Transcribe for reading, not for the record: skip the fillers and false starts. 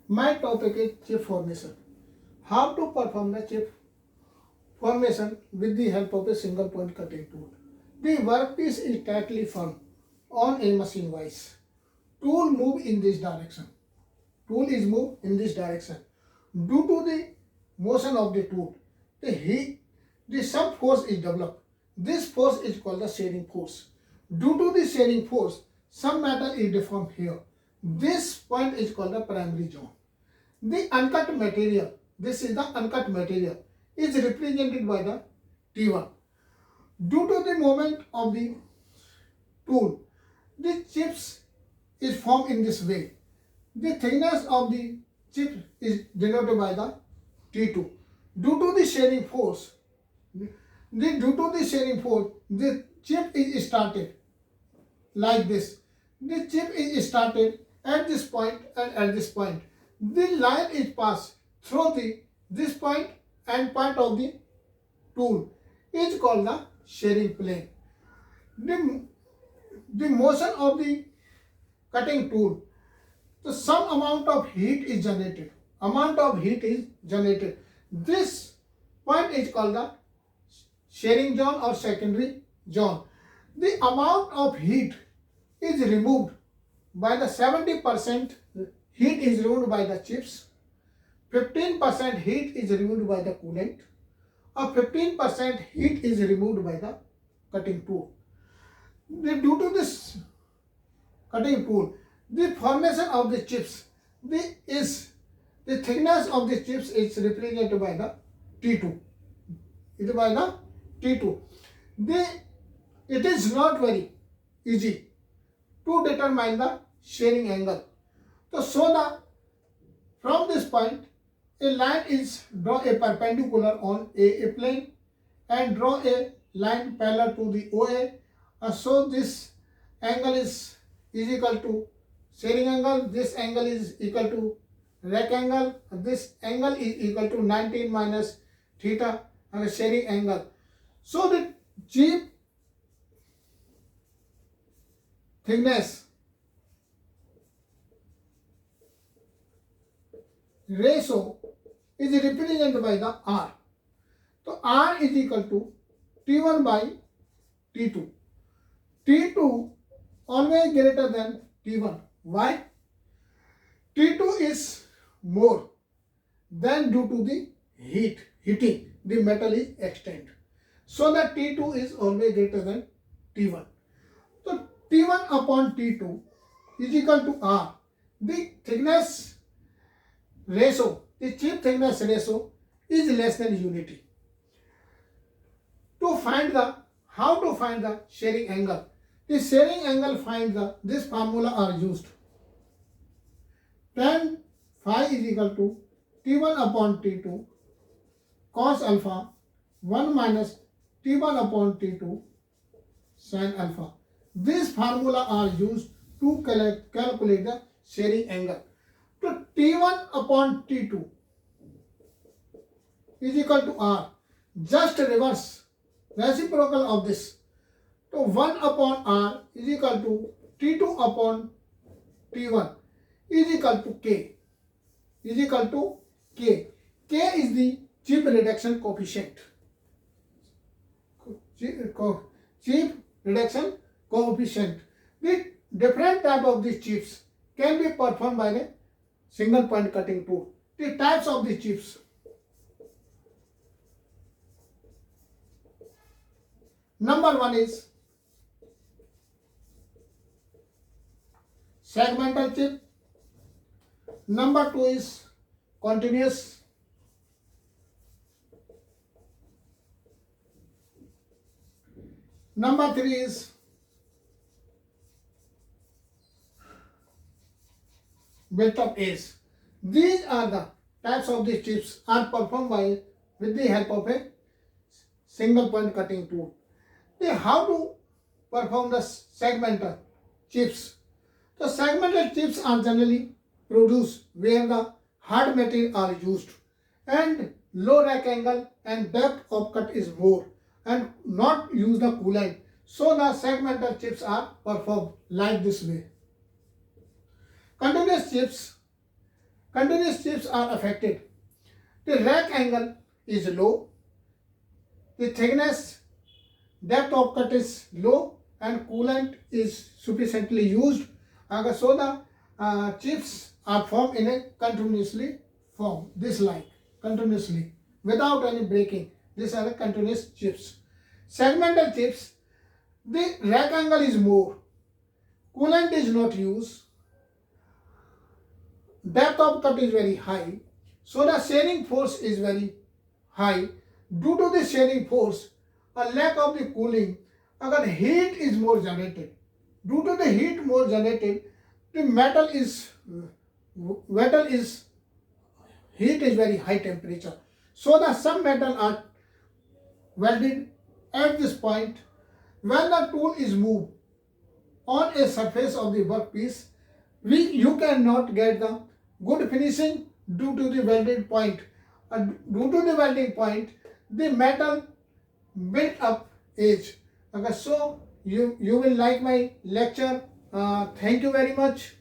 My topic is chip formation. How to perform the chip formation with the help of a single point cutting tool. The workpiece is tightly firm on a machine vise. Tool move in this direction. Tool is moved in this direction. Due to the motion of the tool, the sub force is developed. This force is called the shearing force. Due to the shearing force, some metal is deformed here. This point is called the primary zone. The uncut material, this is the uncut material, is represented by the T1. Due to the movement of the tool, the chips is formed in this way. The thickness of the chip is denoted by the T2. Due to the shearing force, the chip is started like this. The chip is started at this point and at this point. The line is passed through this point and point of the tool is called the shearing plane. The motion of the cutting tool, so some amount of heat is generated. This point is called the shearing zone or secondary zone. The amount of heat is removed by the 70% heat is removed by the chips, 15% heat is removed by the coolant, or 15% heat is removed by the cutting tool. Due to this cutting tool, the formation of the chips, the thickness of the chips is represented by the T2. It is by the T2. It is not very easy to determine the shearing angle. So from this point, a line is draw a perpendicular on a plane and draw a line parallel to the OA. So this angle is equal to shearing angle. This angle is equal to rack angle. This angle is equal to 19 minus theta and shearing angle. So the chip thickness ratio is represented by the R. So R is equal to T1 by T2. T2 always greater than T1. Why? T2 is more than due to the heating. The metal is extended. So that T2 is always greater than T1. So T1 upon T2 is equal to R. The thickness ratio, the chip thickness ratio is less than unity. How to find the shearing angle? The shearing angle this formula are used. Tan phi is equal to T1 upon T2 cos alpha 1 minus T1 upon T2 sin alpha. These formula are used to calculate the shearing angle. So T1 upon T2 is equal to R. Just reverse, reciprocal of this. So 1 upon R is equal to T2 upon T1 is equal to K. K is the chip reduction coefficient. Chip reduction coefficient. The different type of these chips can be performed by the single point cutting tool. The types of the chips. Number 1 is segmental chip. Number 2 is continuous. Number 3 is built-up edge. These are the types of the chips are performed with the help of a single point cutting tool. How to perform the segmental chips? The segmental chips are generally produced where the hard material are used and low rack angle and depth of cut is more and not use the coolant. So the segmental chips are performed like this way. Continuous chips continuous chips are affected. The rack angle is low, the thickness, depth of cut is low, and coolant is sufficiently used. So the chips are formed in a continuously form, this like continuously without any breaking. These are the continuous chips. Segmental chips, the rack angle is more, coolant is not used, depth of cut is very high, so the shearing force is very high. Due to the shearing force, a lack of the cooling, agar heat is more generated. Due to the heat more generated, the metal is heat is very high temperature. So the some metal are welded at this point. When the tool is moved on a surface of the workpiece, you cannot get the good finishing due to the welded point. Due to the welding point, the metal built up edge. Okay, so you will like my lecture. Thank you very much.